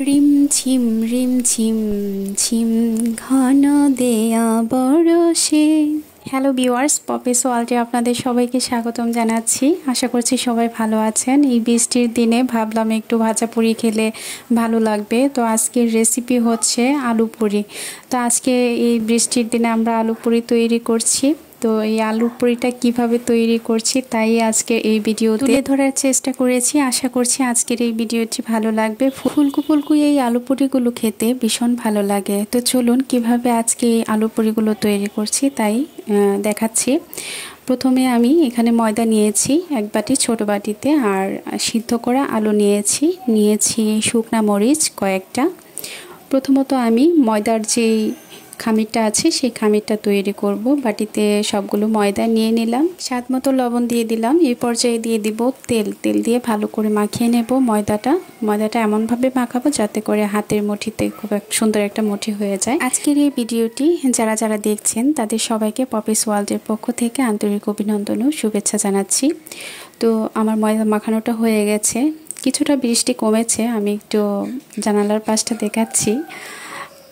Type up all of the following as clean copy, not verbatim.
রিমঝিম রিমঝিম ঝিম ঘন দেয়া বরষে। হ্যালো ভিউয়ার্স, পপিস ওয়ার্ল্ডে আপনাদের সবাইকে স্বাগতম জানাচ্ছি। আশা করছি সবাই ভালো আছেন। এই বৃষ্টির দিনে ভাবলাম একটু ভাজা পুরি খেলে ভালো লাগবে, তো আজকের রেসিপি হচ্ছে আলু পুরি। তো আজকে এই বৃষ্টির দিনে আমরা আলু পুরি তৈরি করছি। তো এই আলু পুরিটা কিভাবে তৈরি করছি তাই আজকে এই ভিডিও তুলে ধরার চেষ্টা করেছি। আশা করছি আজকের এই ভিডিওটি ভালো লাগবে। ফুলকু ফুলকু এই আলু পুরিগুলো খেতে ভীষণ ভালো লাগে। তো চলুন কিভাবে আজকে এই আলু পুরিগুলো তৈরি করছি তাই দেখাচ্ছি। প্রথমে আমি এখানে ময়দা নিয়েছি এক বাটি, ছোট বাটিতে, আর সিদ্ধ করা আলু নিয়েছি শুকনা মরিচ কয়েকটা। প্রথমত আমি ময়দার যেই খামিরটা আছে সেই খামিরটা তৈরি করব। বাটিতে সবগুলো ময়দা নিয়ে নিলাম, স্বাদ মতো লবণ দিয়ে দিলাম। এই পর্যায়ে দিয়ে দিব তেল দিয়ে ভালো করে মাখিয়ে নেব ময়দাটা এমনভাবে মাখাবো যাতে করে হাতের মুঠিতে খুব সুন্দর একটা মুঠি হয়ে যায়। আজকের এই ভিডিওটি যারা যারা দেখছেন তাদের সবাইকে পপিস ওয়ার্ল্ডের পক্ষ থেকে আন্তরিক অভিনন্দন ও শুভেচ্ছা জানাচ্ছি। তো আমার ময়দা মাখানোটা হয়ে গেছে, কিছুটা বৃষ্টি কমেছে, আমি একটু জানালার পাশটা দেখাচ্ছি।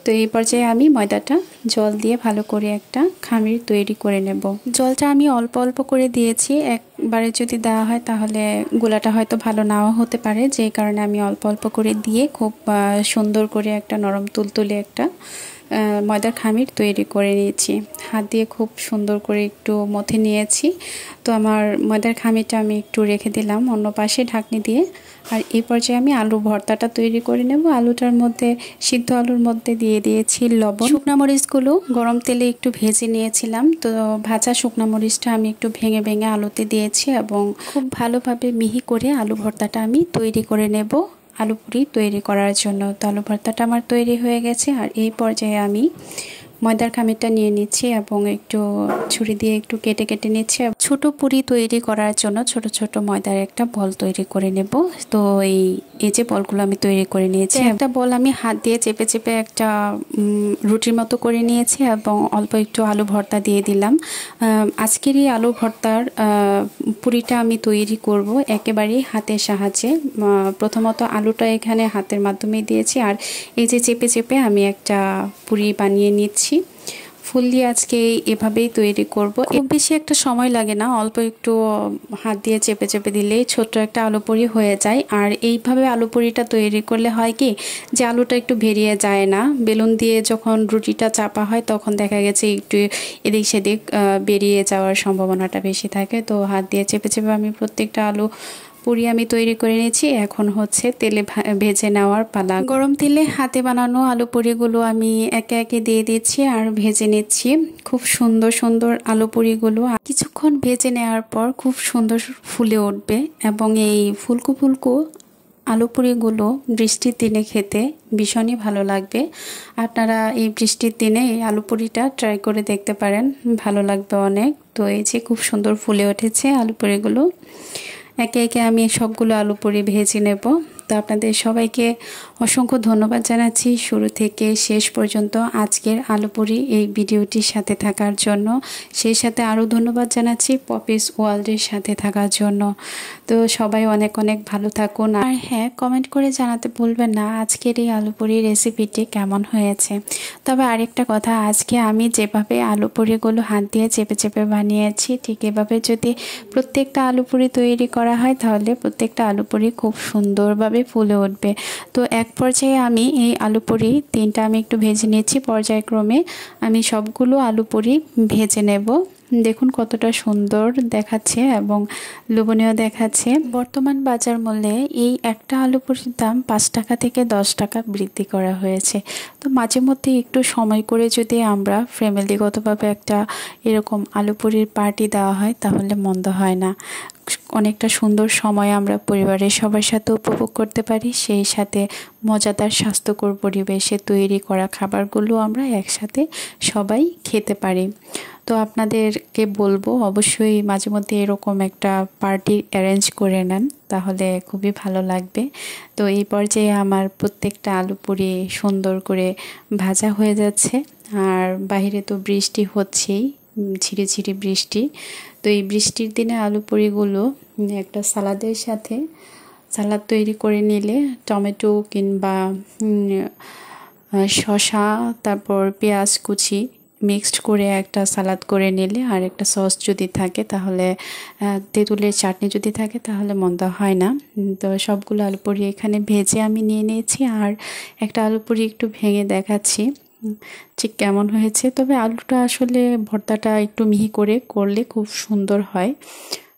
তো এই পর্যায়ে আমি ময়দাটা জল দিয়ে ভালো করে একটা খামির তৈরি করে নেব। জলটা আমি অল্প অল্প করে দিয়েছি, একবারে যদি দেওয়া হয় তাহলে গোলাটা হয়তো ভালো নাও হতে পারে, যেই কারণে আমি অল্প অল্প করে দিয়ে খুব সুন্দর করে একটা নরম তুলতুলে একটা ময়দার খামির তৈরি করে নিয়েছি। হাত দিয়ে খুব সুন্দর করে একটু মথে নিয়েছি। তো আমার ময়দার খামিরটা আমি একটু রেখে দিলাম অন্য পাশে ঢাকনি দিয়ে। আর এই পর্যায়ে আমি আলু ভর্তাটা তৈরি করে নেব। আলুটার মধ্যে, সিদ্ধ আলুর মধ্যে দিয়ে দিয়েছি লবণ। শুকনা মরিচগুলো গরম তেলে একটু ভেজে নিয়েছিলাম। তো ভাজা শুকনা মরিচটা আমি একটু ভেঙে ভেঙে আলুতে দিয়েছি এবং খুব ভালোভাবে মিহি করে আলু ভর্তাটা আমি তৈরি করে নেব আলু পুরি তৈরি করার জন্য। তো আলু ভর্তাটা আমার তৈরি হয়ে গেছে। আর এই পর্যায়ে আমি ময়দার খামিরটা নিয়ে নিচ্ছি এবং একটু ছুরি দিয়ে একটু কেটে কেটে নিচ্ছি। ছোট পুরি তৈরি করার জন্য ছোট ছোট ময়দার একটা বল তৈরি করে নেব। তো এই যে বলগুলো আমি তৈরি করে নিয়েছি, একটা বল আমি হাত দিয়ে চেপে চেপে একটা রুটির মতো করে নিয়েছি এবং অল্প একটু আলু ভর্তা দিয়ে দিলাম। আজকের এই আলু ভর্তার পুরিটা আমি তৈরি করব একেবারেই হাতের সাহায্যে। প্রথমত আলুটা এখানে হাতের মাধ্যমে দিয়েছি, আর এই যে চেপে চেপে আমি একটা পুরি বানিয়ে নিচ্ছি। ফুল দিয়ে আজকে এভাবেই তৈরি করব। খুব বেশি একটা সময় লাগে না, অল্প একটু হাত দিয়ে চেপে চেপে দিলেই ছোট্ট একটা আলু পুরি হয়ে যায়। আর এইভাবে আলু পুরিটা তৈরি করলে হয় কি, যে আলুটা একটু বেরিয়ে যায় না। বেলুন দিয়ে যখন রুটিটা চাপা হয় তখন দেখা গেছে একটু এদিক সেদিক বেরিয়ে যাওয়ার সম্ভাবনাটা বেশি থাকে। তো হাত দিয়ে চেপে চেপে আমি প্রত্যেকটা আলু পুরি আমি তৈরি করে নিয়েছি। এখন হচ্ছে তেলে ভেজে নেওয়ার পালা। গরম তেলে হাতে বানানো আলু পুরিগুলো আমি একে একে দিয়ে দিচ্ছি আর ভেজে নিচ্ছি। খুব সুন্দর সুন্দর আলু পুরিগুলো কিছুক্ষণ ভেজে নেওয়ার পর খুব সুন্দর ফুলে উঠবে এবং এই ফুলকু ফুলকু আলু পুরিগুলো বৃষ্টির দিনে খেতে ভীষণই ভালো লাগবে। আপনারা এই বৃষ্টির দিনে এই আলু পুরিটা ট্রাই করে দেখতে পারেন, ভালো লাগবে অনেক। তো এই যে খুব সুন্দর ফুলে উঠেছে আলু পুরিগুলো। একে একে আমি সবগুলো আলু পুরি ভেজে নেব। তো আপনাদের সবাইকে অসংখ্য ধন্যবাদ জানাচ্ছি শুরু থেকে শেষ পর্যন্ত আজকের আলু পুরি এই ভিডিওটির সাথে থাকার জন্য। সেই সাথে আরও ধন্যবাদ জানাচ্ছি পপিস ওয়ার্ল্ডের সাথে থাকার জন্য। তো সবাই অনেক অনেক ভালো থাকুন। আর হ্যাঁ, কমেন্ট করে জানাতে ভুলবেন না আজকের এই আলু পুরি রেসিপিটি কেমন হয়েছে। তবে আরেকটা কথা, আজকে আমি যেভাবে আলু পুরিগুলো হাত দিয়ে চেপে চেপে বানিয়েছি, ঠিক এভাবে যদি প্রত্যেকটা আলু পুরি তৈরি করা হয় তাহলে প্রত্যেকটা আলু পুরি খুব সুন্দরভাবে ফুলে উঠবে। তো এক পর্যায়ে আমি এই আলু পুরি তিনটা আমি একটু ভেজে নিয়েছি। পর্যায়ক্রমে আমি সবগুলো আলু পুরি ভেজে নেব। দেখুন কতটা সুন্দর দেখাচ্ছে এবং লোভনীয় দেখাচ্ছে। বর্তমান বাজার মূল্যে এই একটা আলু পুরির দাম 5 টাকা থেকে 10 টাকা বৃদ্ধি করা হয়েছে। তো মাঝে মধ্যে একটু সময় করে যদি আমরা ফ্যামিলিগতভাবে একটা এরকম আলু পুরির পার্টি দেওয়া হয় তাহলে মন্দ হয় না। অনেকটা সুন্দর সময় আমরা পরিবারের সবার সাথে উপভোগ করতে পারি, সেই সাথে মজাদার স্বাস্থ্যকর পরিবেশে তৈরি করা খাবারগুলো আমরা একসাথে সবাই খেতে পারি। তো আপনাদেরকে বলবো অবশ্যই মাঝে মধ্যে এরকম একটা পার্টি অ্যারেঞ্জ করে নেন, তাহলে খুবই ভালো লাগবে। তো এই পর্যায়ে আমার প্রত্যেকটা আলু পুরি সুন্দর করে ভাজা হয়ে যাচ্ছে। আর বাইরে তো বৃষ্টি হচ্ছেই, ঝিরিঝিরি বৃষ্টি। তো এই বৃষ্টির দিনে আলু পুরিগুলো একটা সালাদের সাথে সালাদ তৈরি করে নিলে টমেটো কিংবা শসা তারপর পেঁয়াজ কুচি মিক্সড করে একটা সালাদ করে নিলে আর একটা সস যদি থাকে তাহলে তেঁতুলের চাটনি যদি থাকে তাহলে মন্দ হয় না। তো সবগুলো আলু পুরি এখানে ভেজে আমি নিয়ে নিয়েছি আর একটা আলু পুরি একটু ভেঙে দেখাচ্ছি ঠিক কেমন হয়েছে। তবে আলুটা আসলে ভর্তাটা একটু মিহি করে করলে খুব সুন্দর হয়।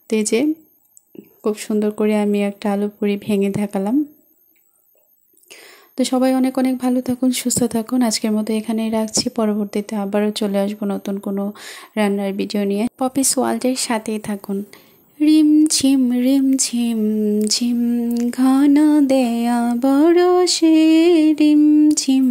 তো এই যে খুব সুন্দর করে আমি একটা আলু পুরি ভেঙে দেখালাম। তো সবাই অনেক অনেক ভালো থাকুন, সুস্থ থাকুন। আজকের মতো এখানেই রাখছি, পরবর্তীতে আবারও চলে আসবো নতুন কোনো রান্নার ভিডিও নিয়ে। পপিস ওয়ার্ল্ডের সাথেই থাকুন। রিম ঝিম ঝিম ঘন দেয়া বরষে রিম ঝিম